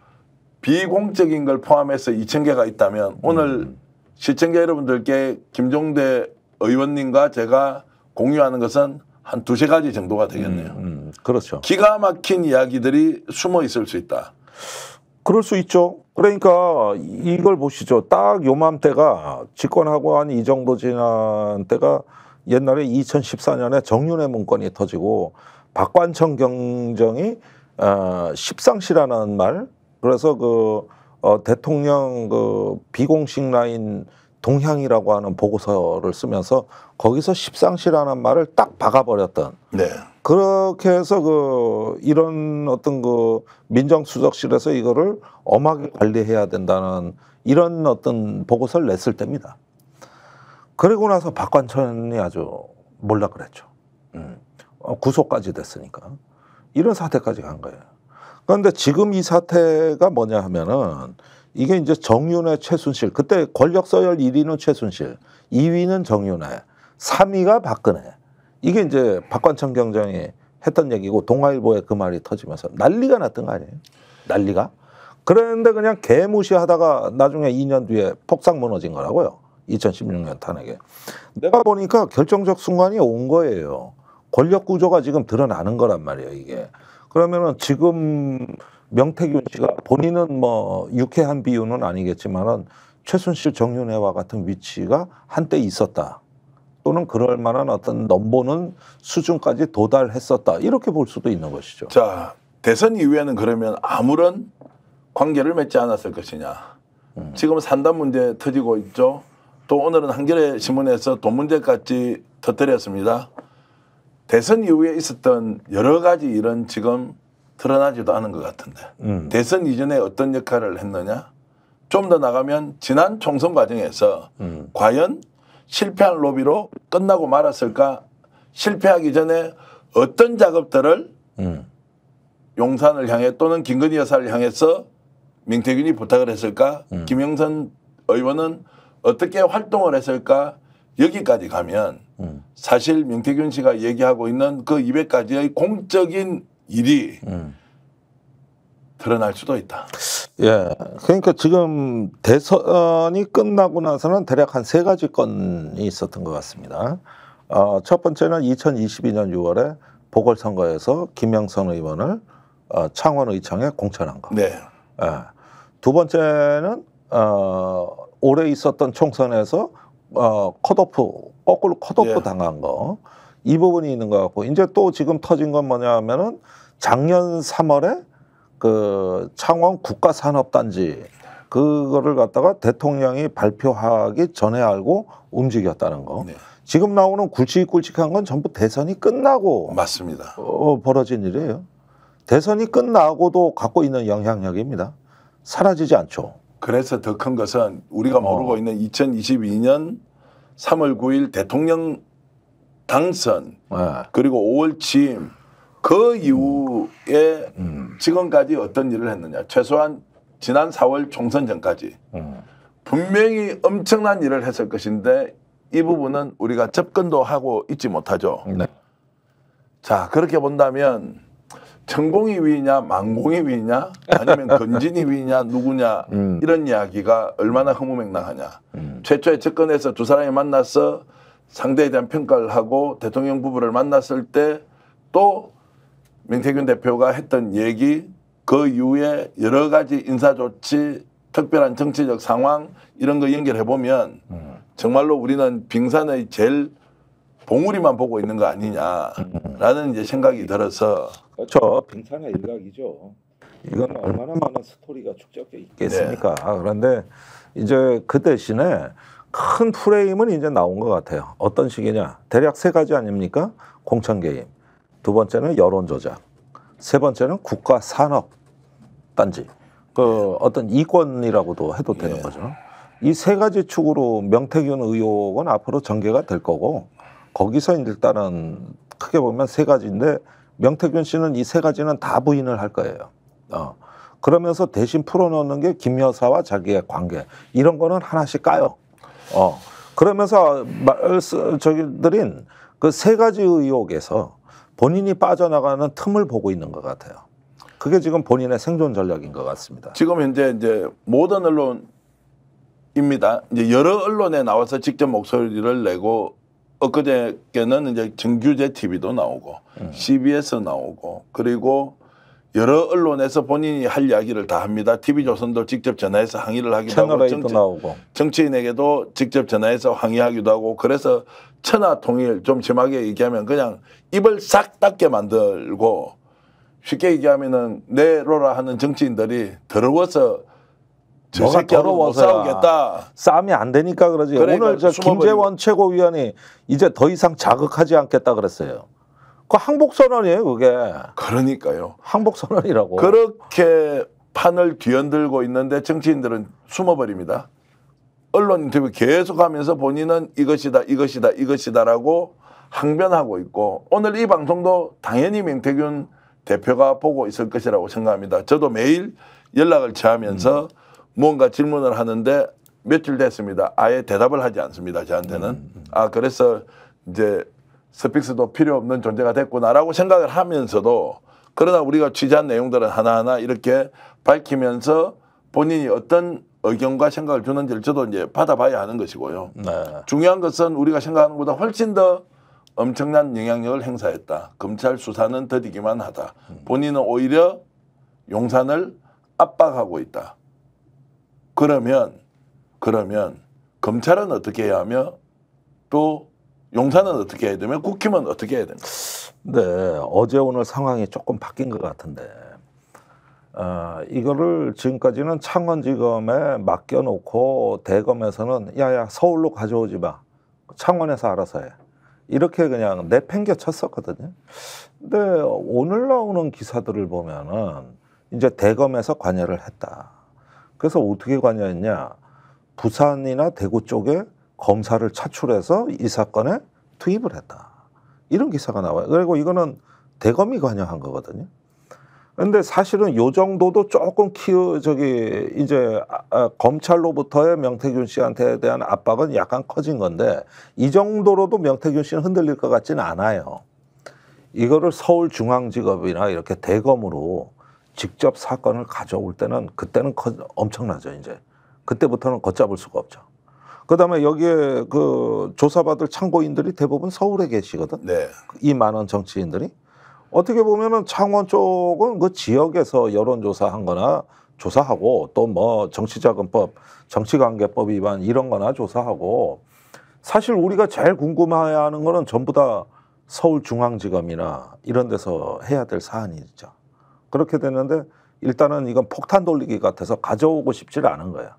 비공적인 걸 포함해서 2,000개가 있다면 오늘 시청자 여러분들께 김종대 의원님과 제가 공유하는 것은 한 두세 가지 정도가 되겠네요. 그렇죠. 기가 막힌 이야기들이 숨어 있을 수 있다. 그럴 수 있죠. 그러니까 이걸 보시죠. 딱 요맘때가 집권하고 한 이 정도 지난 때가 옛날에 2014년에 정윤회 문건이 터지고 박관청 경정이 십상시라는 말 그래서 그 대통령 그 비공식 라인 동향이라고 하는 보고서를 쓰면서 거기서 십상시라는 말을 딱 박아버렸던. 네. 그렇게 해서 그 이런 어떤 그 민정수석실에서 이거를 엄하게 관리해야 된다는 이런 어떤 보고서를 냈을 때입니다. 그리고 나서 박관천이 아주 몰라 그랬죠. 구속까지 됐으니까 이런 사태까지 간 거예요. 그런데 지금 이 사태가 뭐냐 하면은 이게 이제 정윤회, 최순실 그때 권력 서열 1위는 최순실, 2위는 정윤회, 3위가 박근혜. 이게 이제 박관청 경정이 했던 얘기고 동아일보에 그 말이 터지면서 난리가 났던 거 아니에요? 난리가? 그런데 그냥 개무시하다가 나중에 2년 뒤에 폭삭 무너진 거라고요. 2016년 탄핵에. 내가 보니까 결정적 순간이 온 거예요. 권력 구조가 지금 드러나는 거란 말이에요, 이게. 그러면은 지금 명태균 씨가 본인은 뭐 유쾌한 비유는 아니겠지만은 최순실 정윤회와 같은 위치가 한때 있었다. 또는 그럴 만한 어떤 넘보는 수준까지 도달했었다. 이렇게 볼 수도 있는 것이죠. 자, 대선 이후에는 그러면 아무런 관계를 맺지 않았을 것이냐. 지금 산단 문제 터지고 있죠. 또 오늘은 한겨레 신문에서 돈 문제까지 터뜨렸습니다. 대선 이후에 있었던 여러 가지 일은 지금 드러나지도 않은 것 같은데 대선 이전에 어떤 역할을 했느냐. 좀 더 나가면 지난 총선 과정에서 과연 실패한 로비로 끝나고 말았을까? 실패하기 전에 어떤 작업들을 용산을 향해 또는 김건희 여사를 향해서 명태균이 부탁을 했을까? 김영선 의원은 어떻게 활동을 했을까? 여기까지 가면 사실 명태균 씨가 얘기하고 있는 그 200가지의 공적인 일이 드러날 수도 있다. 예. 그러니까 지금 대선이 끝나고 나서는 대략 한 3가지 건이 있었던 것 같습니다. 첫 번째는 2022년 6월에 보궐선거에서 김영선 의원을 창원의청에 공천한 거. 네. 예. 두 번째는 올해 있었던 총선에서 거꾸로 컷오프 예. 당한 거. 이 부분이 있는 것 같고 이제 또 지금 터진 건 뭐냐면은 작년 3월에 그 창원 국가산업단지 그거를 갖다가 대통령이 발표하기 전에 알고 움직였다는 거. 네. 지금 나오는 굵직굵직한 건 전부 대선이 끝나고 맞습니다. 벌어진 일이에요. 대선이 끝나고도 갖고 있는 영향력입니다. 사라지지 않죠. 그래서 더 큰 것은 우리가 모르고 있는 2022년 3월 9일 대통령 당선 그리고 5월 취임 그 이후에 지금까지 어떤 일을 했느냐. 최소한 지난 4월 총선 전까지 분명히 엄청난 일을 했을 것인데 이 부분은 우리가 접근도 하고 있지 못하죠. 네. 자, 그렇게 본다면 천공이 위냐 만공이 위냐 아니면 건진이 위냐 누구냐 이런 이야기가 얼마나 허무맹랑하냐. 최초에 접근해서 두 사람이 만나서 상대에 대한 평가를 하고 대통령 부부를 만났을 때 또 명태균 대표가 했던 얘기 그 이후에 여러 가지 인사조치 특별한 정치적 상황 이런 거 연결해 보면 정말로 우리는 빙산의 제일 봉우리만 보고 있는 거 아니냐라는 이제 생각이 들어서 그렇죠. 빙산의 일각이죠. 이건 얼마나 많은 스토리가 축적돼 있겠습니까? 그런데 이제 그 대신에 큰 프레임은 이제 나온 것 같아요. 어떤 식이냐? 대략 3가지 아닙니까? 공천 개입. 두 번째는 여론 조작. 세 번째는 국가 산업 단지. 그 어떤 이권이라고도 해도 되는 거죠. 이 3가지 축으로 명태균 의혹은 앞으로 전개가 될 거고 거기서 일단은 크게 보면 3가지인데 명태균 씨는 이 3가지는 다 부인을 할 거예요. 그러면서 대신 풀어놓는 게 김 여사와 자기의 관계 이런 거는 하나씩 까요. 그러면서 저기들인 그 3가지 의혹에서 본인이 빠져나가는 틈을 보고 있는 것 같아요. 그게 지금 본인의 생존 전략인 것 같습니다. 지금 현재 이제 모든 언론입니다. 이제 여러 언론에 나와서 직접 목소리를 내고 엊그저께는 이제 정규제 TV도 나오고 CBS 나오고 그리고 여러 언론에서 본인이 할 이야기를 다 합니다. TV조선도 직접 전화해서 항의를 하기도 하고 나오고 정치인에게도 직접 전화해서 항의하기도 하고 그래서 천하통일 좀 심하게 얘기하면 그냥 입을 싹 닫게 만들고 쉽게 얘기하면은 내로라 하는 정치인들이 더러워서 저 새끼하고 못 싸우겠다. 싸움이 안 되니까 그러지. 그러니까 오늘 저 김재원 최고위원이 이제 더 이상 자극하지 않겠다 그랬어요. 그 항복선언이에요, 그게. 그러니까요. 항복선언이라고. 그렇게 판을 뒤흔들고 있는데 정치인들은 숨어버립니다. 언론 인터뷰 계속하면서 본인은 이것이다, 이것이다, 이것이다라고 항변하고 있고 오늘 이 방송도 당연히 명태균 대표가 보고 있을 것이라고 생각합니다. 저도 매일 연락을 취하면서 무언가 질문을 하는데 며칠 됐습니다. 아예 대답을 하지 않습니다. 저한테는. 그래서 이제 스픽스도 필요 없는 존재가 됐구나라고 생각을 하면서도 그러나 우리가 취재한 내용들은 하나하나 이렇게 밝히면서 본인이 어떤 의견과 생각을 주는지를 저도 이제 받아봐야 하는 것이고요. 네. 중요한 것은 우리가 생각하는 것보다 훨씬 더 엄청난 영향력을 행사했다. 검찰 수사는 더디기만 하다. 본인은 오히려 용산을 압박하고 있다. 그러면 검찰은 어떻게 해야 하며 또 용산은 어떻게 해야 되며 국힘은 어떻게 해야 됩니까? 네, 어제 오늘 상황이 조금 바뀐 것 같은데 이거를 지금까지는 창원지검에 맡겨놓고 대검에서는 야야 서울로 가져오지 마. 창원에서 알아서 해. 이렇게 그냥 내팽겨 쳤었거든요. 근데 오늘 나오는 기사들을 보면은 이제 대검에서 관여를 했다. 그래서 어떻게 관여했냐? 부산이나 대구 쪽에 검사를 차출해서 이 사건에 투입을 했다. 이런 기사가 나와요. 그리고 이거는 대검이 관여한 거거든요. 근데 사실은 요 정도도 조금 이제 검찰로부터의 명태균 씨한테 대한 압박은 약간 커진 건데 이 정도로도 명태균 씨는 흔들릴 것 같지는 않아요. 이거를 서울중앙지검이나 이렇게 대검으로 직접 사건을 가져올 때는 그때는 엄청나죠. 이제 그때부터는 걷잡을 수가 없죠. 그다음에 여기에 그 조사받을 참고인들이 대부분 서울에 계시거든. 네. 이 많은 정치인들이. 어떻게 보면은 창원 쪽은 그 지역에서 여론조사한 거나 조사하고 또 뭐 정치자금법, 정치관계법 위반 이런 거나 조사하고 사실 우리가 제일 궁금해야 하는 거는 전부 다 서울중앙지검이나 이런 데서 해야 될 사안이죠. 그렇게 됐는데 일단은 이건 폭탄 돌리기 같아서 가져오고 싶지를 않은 거야.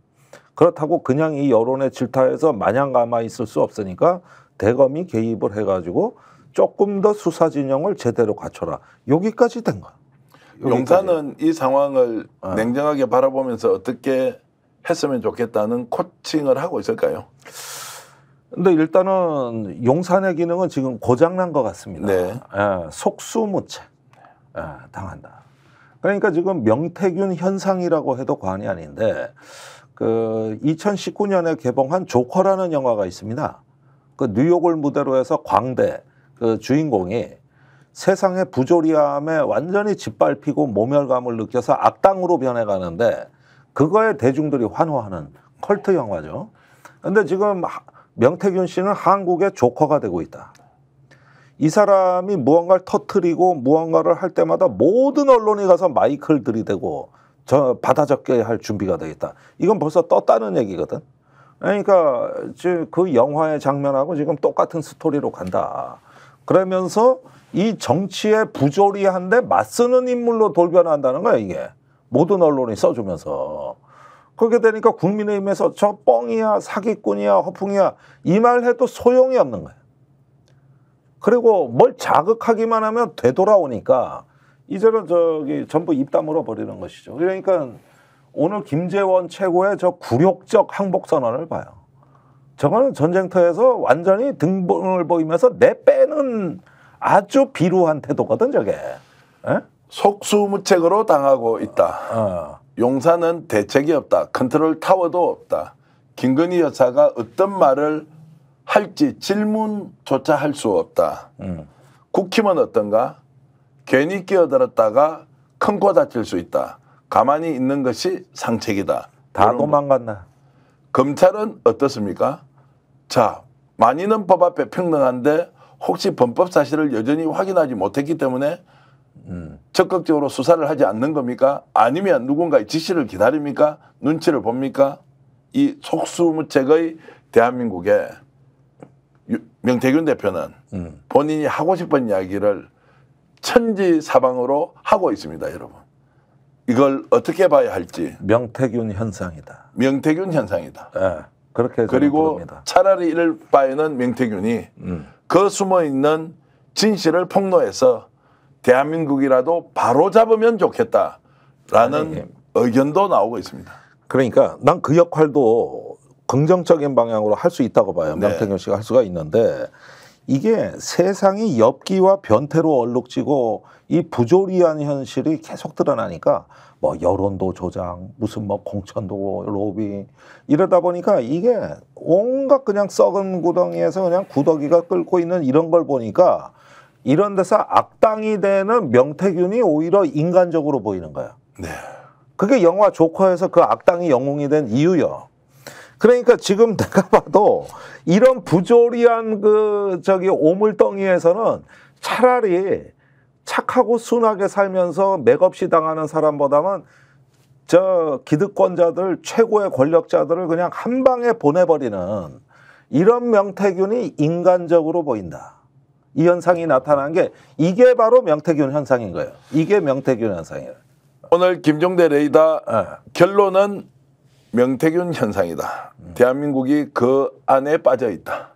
그렇다고 그냥 이 여론에 질타해서 마냥 가만히 있을 수 없으니까 대검이 개입을 해가지고 조금 더 수사 진영을 제대로 갖춰라. 여기까지 된 거야. 용산은 이 상황을 냉정하게 바라보면서 어떻게 했으면 좋겠다는 코칭을 하고 있을까요? 근데 일단은 용산의 기능은 지금 고장난 것 같습니다. 네. 속수무책 당한다. 그러니까 지금 명태균 현상이라고 해도 과언이 아닌데 그 2019년에 개봉한 조커라는 영화가 있습니다. 그 뉴욕을 무대로 해서 광대 그 주인공이 세상의 부조리함에 완전히 짓밟히고 모멸감을 느껴서 악당으로 변해가는데 그거에 대중들이 환호하는 컬트 영화죠. 근데 지금 명태균 씨는 한국의 조커가 되고 있다. 이 사람이 무언가를 터뜨리고 무언가를 할 때마다 모든 언론이 가서 마이크를 들이대고 받아 적게 할 준비가 되겠다. 이건 벌써 떴다는 얘기거든. 그러니까 그 영화의 장면하고 지금 똑같은 스토리로 간다. 그러면서 이 정치의 부조리한데 맞서는 인물로 돌변한다는 거야, 이게. 모든 언론이 써주면서. 그렇게 되니까 국민의힘에서 저 뻥이야, 사기꾼이야, 허풍이야 이 말 해도 소용이 없는 거야. 그리고 뭘 자극하기만 하면 되돌아오니까 이제는 전부 입 다물어 버리는 것이죠. 그러니까 오늘 김재원 최고의 저 굴욕적 항복 선언을 봐요. 저거는 전쟁터에서 완전히 등본을 보이면서 내빼는 아주 비루한 태도거든, 저게. 에? 속수무책으로 당하고 있다. 용산은 대책이 없다. 컨트롤 타워도 없다. 김건희 여사가 어떤 말을 할지 질문조차 할 수 없다. 국힘은 어떤가? 괜히 끼어들었다가 큰 코 다칠 수 있다. 가만히 있는 것이 상책이다. 다 도망갔나? 검찰은 어떻습니까? 자, 만인은 법 앞에 평등한데 혹시 범법 사실을 여전히 확인하지 못했기 때문에 적극적으로 수사를 하지 않는 겁니까? 아니면 누군가의 지시를 기다립니까? 눈치를 봅니까? 이 속수무책의 대한민국에 명태균 대표는 본인이 하고 싶은 이야기를 천지사방으로 하고 있습니다, 여러분. 이걸 어떻게 봐야 할지. 명태균 현상이다. 명태균 현상이다. 네, 그렇게 그리고 부릅니다. 차라리 이럴 바에는 명태균이 그 숨어있는 진실을 폭로해서 대한민국이라도 바로 잡으면 좋겠다라는 의견도 나오고 있습니다. 그러니까 난 그 역할도 긍정적인 방향으로 할 수 있다고 봐요. 네. 명태균 씨가 할 수가 있는데 이게 세상이 엽기와 변태로 얼룩지고 이 부조리한 현실이 계속 드러나니까 뭐 여론도 조장, 무슨 뭐 공천도 로비 이러다 보니까 이게 온갖 그냥 썩은 구덩이에서 그냥 구더기가 끓고 있는 이런 걸 보니까 이런 데서 악당이 되는 명태균이 오히려 인간적으로 보이는 거야. 네. 그게 영화 조커에서 그 악당이 영웅이 된 이유요. 그러니까 지금 내가 봐도 이런 부조리한 오물덩이에서는 차라리 착하고 순하게 살면서 맥없이 당하는 사람보다는 기득권자들, 최고의 권력자들을 그냥 한 방에 보내버리는 이런 명태균이 인간적으로 보인다. 이 현상이 나타난 게 이게 바로 명태균 현상인 거예요. 이게 명태균 현상이에요. 오늘 김종대 레이더 결론은 명태균 현상이다. 대한민국이 그 안에 빠져 있다.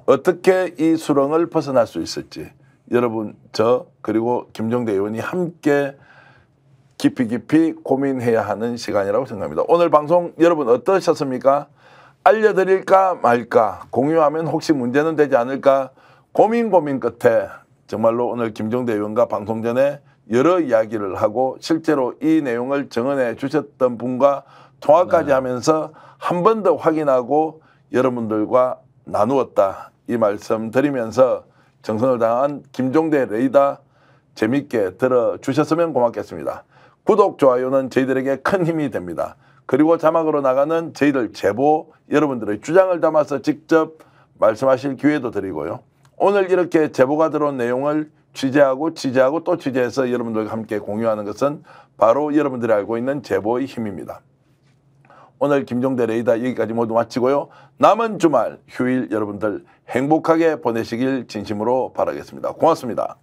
어떻게 이 수렁을 벗어날 수 있을지 여러분, 그리고 김종대 의원이 함께 깊이 고민해야 하는 시간이라고 생각합니다. 오늘 방송 여러분 어떠셨습니까? 알려드릴까 말까, 공유하면 혹시 문제는 되지 않을까 고민 끝에 정말로 오늘 김종대 의원과 방송 전에 여러 이야기를 하고 실제로 이 내용을 정언해 주셨던 분과 통화까지 하면서 한 번 더 확인하고 여러분들과 나누었다, 이 말씀 드리면서 정성을 다한 김종대 레이더 재밌게 들어주셨으면 고맙겠습니다. 구독, 좋아요는 저희들에게 큰 힘이 됩니다. 그리고 자막으로 나가는 저희들 제보, 여러분들의 주장을 담아서 직접 말씀하실 기회도 드리고요. 오늘 이렇게 제보가 들어온 내용을 취재하고 또 취재해서 여러분들과 함께 공유하는 것은 바로 여러분들이 알고 있는 제보의 힘입니다. 오늘 김종대 레이더 여기까지 모두 마치고요. 남은 주말 휴일 여러분들 행복하게 보내시길 진심으로 바라겠습니다. 고맙습니다.